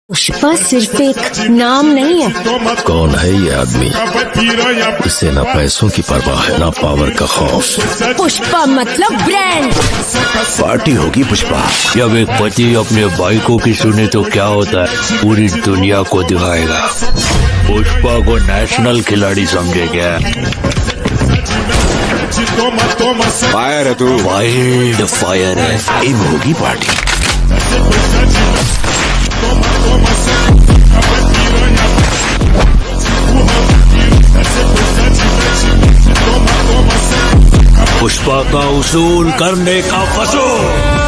पुष्पा सिर्फ एक नाम नहीं है। कौन है ये आदमी? इसे ना पैसों की परवाह है ना पावर का खौफ। पुष्पा मतलब ब्रांड। पार्टी होगी पुष्पा। जब एक पति अपने बाइकों की सुने तो क्या होता है, पूरी दुनिया को दिखाएगा। पुष्पा को नेशनल खिलाड़ी समझे क्या? फायर है तू, वाइल्ड फायर है। इन होगी पार्टी। पुष्पा का उसूल करने का फसूल।